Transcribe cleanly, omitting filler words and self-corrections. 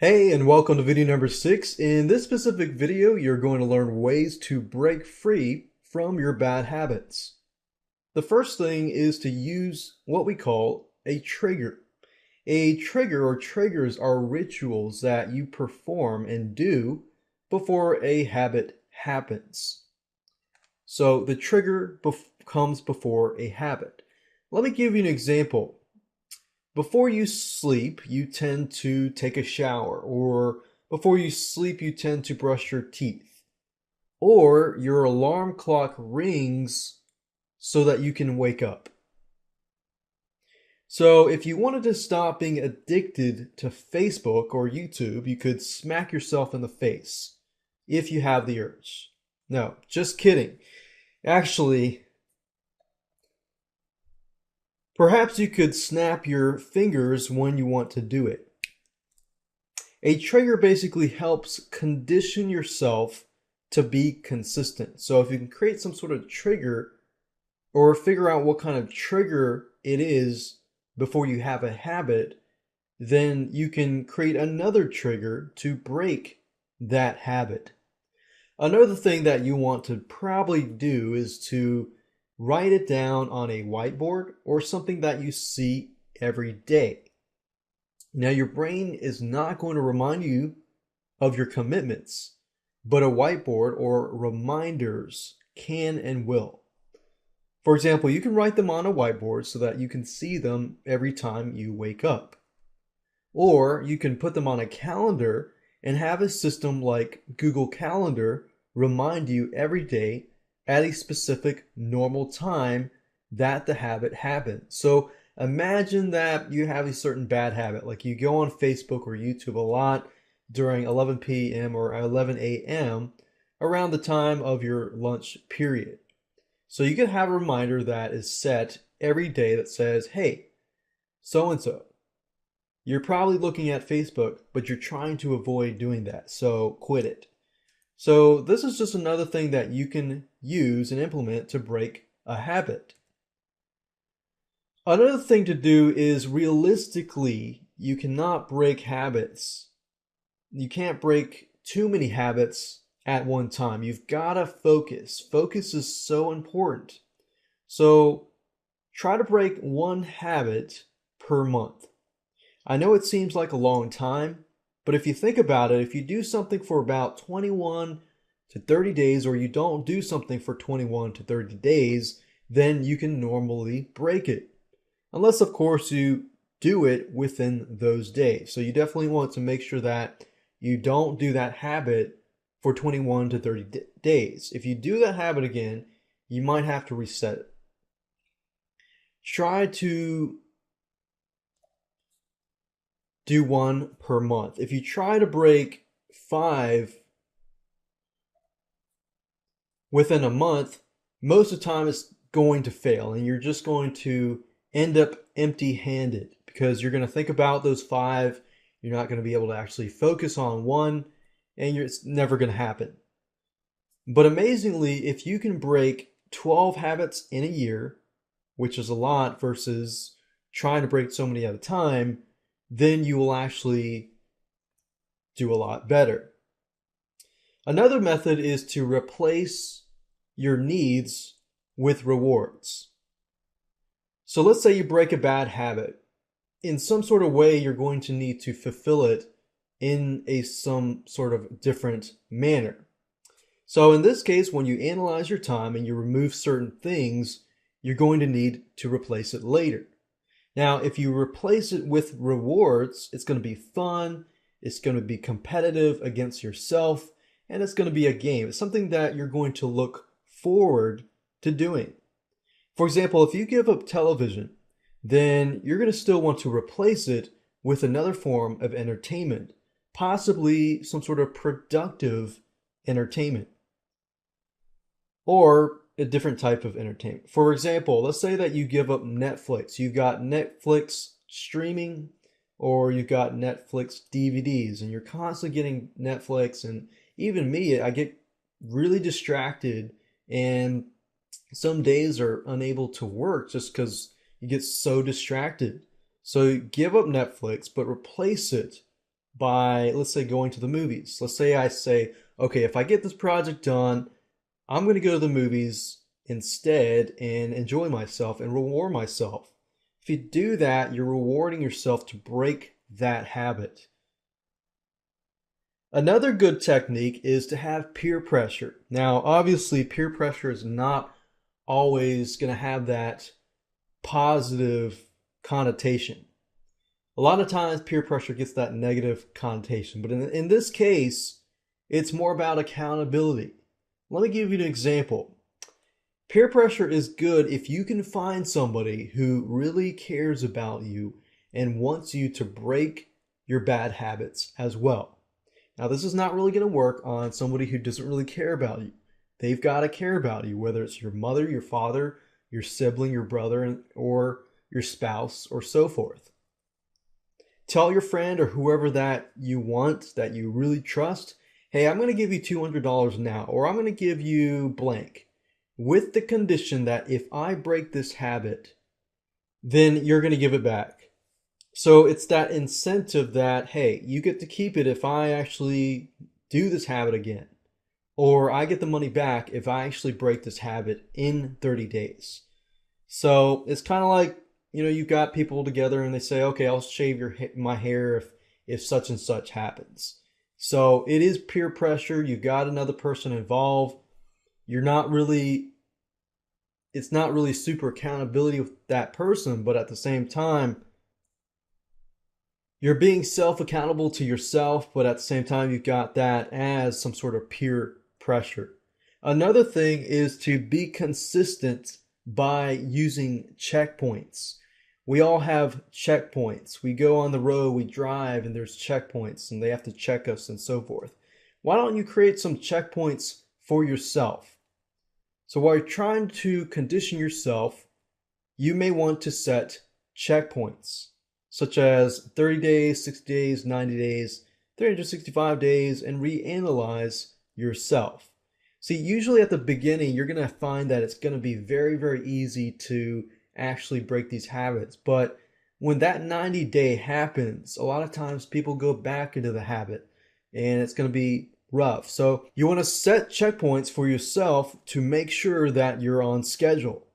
Hey, and welcome to video number 6. In this specific video, you're going to learn ways to break free from your bad habits. The first thing is to use what we call a trigger. A trigger or triggers are rituals that you perform and do before a habit happens. So the trigger comes before a habit. Let me give you an example. Before you sleep, you tend to take a shower, or before you sleep, you tend to brush your teeth, or your alarm clock rings so that you can wake up. So, if you wanted to stop being addicted to Facebook or YouTube, you could smack yourself in the face if you have the urge. No, just kidding. Actually, perhaps you could snap your fingers when you want to do it. A trigger basically helps condition yourself to be consistent. So if you can create some sort of trigger or figure out what kind of trigger it is before you have a habit, then you can create another trigger to break that habit. Another thing that you want to probably do is to write it down on a whiteboard or something that you see every day. Now, your brain is not going to remind you of your commitments, but a whiteboard or reminders can and will. For example, you can write them on a whiteboard so that you can see them every time you wake up. Or you can put them on a calendar and have a system like Google Calendar remind you every day at a specific normal time that the habit happened. So imagine that you have a certain bad habit, like you go on Facebook or YouTube a lot during 11 p.m. or 11 a.m. around the time of your lunch period. So you can have a reminder that is set every day that says, hey, so and so, you're probably looking at Facebook, but you're trying to avoid doing that, so quit it. So this is just another thing that you can use and implement to break a habit. Another thing to do is realistically, you cannot break habits. You can't break too many habits at one time. You've got to focus. Focus is so important. So try to break one habit per month. I know it seems like a long time, but if you think about it, if you do something for about 21 to 30 days, or you don't do something for 21 to 30 days, then you can normally break it. Unless, of course, you do it within those days. So you definitely want to make sure that you don't do that habit for 21 to 30 days. If you do that habit again, you might have to reset it. Try to do one per month. If you try to break 5 within a month, most of the time it's going to fail and you're just going to end up empty-handed because you're going to think about those 5. You're not going to be able to actually focus on one, and it's never going to happen. But amazingly, if you can break 12 habits in a year, which is a lot versus trying to break so many at a time, then you will actually do a lot better. Another method is to replace your needs with rewards. So let's say you break a bad habit. In some sort of way, you're going to need to fulfill it in some sort of different manner. So in this case, when you analyze your time and you remove certain things, you're going to need to replace it later. Now, if you replace it with rewards, it's going to be fun, it's going to be competitive against yourself, and it's going to be a game. It's something that you're going to look forward to doing. For example, if you give up television, then you're going to still want to replace it with another form of entertainment, possibly some sort of productive entertainment or a different type of entertainment. For example, let's say that you give up Netflix. You've got Netflix streaming or you've got Netflix DVDs and you're constantly getting Netflix, and even me, I get really distracted and some days are unable to work just because you get so distracted. So give up Netflix, but replace it by, let's say, going to the movies. Let's say I say, okay, if I get this project done, I'm going to go to the movies instead and enjoy myself and reward myself. If you do that, you're rewarding yourself to break that habit. Another good technique is to have peer pressure. Now, obviously, peer pressure is not always going to have that positive connotation. A lot of times, peer pressure gets that negative connotation, but in this case, it's more about accountability. Let me give you an example. Peer pressure is good if you can find somebody who really cares about you and wants you to break your bad habits as well. Now, this is not really going to work on somebody who doesn't really care about you. They've got to care about you, whether it's your mother, your father, your sibling, your brother, or your spouse, or so forth. Tell your friend or whoever that you want, that you really trust, hey, I'm going to give you $200 now, or I'm going to give you blank, with the condition that if I break this habit, then you're going to give it back. So it's that incentive that, hey, you get to keep it if I actually do this habit again. Or I get the money back if I actually break this habit in 30 days. So it's kind of like, you've got people together and they say, okay, I'll shave my hair if such and such happens. So it is peer pressure. You got another person involved. It's not really super accountability with that person, but at the same time, you're being self-accountable to yourself, but at the same time, you've got that as some sort of peer pressure. Another thing is to be consistent by using checkpoints. We all have checkpoints. We go on the road, we drive, and there's checkpoints, and they have to check us and so forth. Why don't you create some checkpoints for yourself? So while you're trying to condition yourself, you may want to set checkpoints, such as 30 days, 60 days, 90 days, 365 days, and reanalyze yourself. See, usually at the beginning, you're going to find that it's going to be very, very easy to actually break these habits. But when that 90-day happens, a lot of times people go back into the habit and it's going to be rough. So you want to set checkpoints for yourself to make sure that you're on schedule.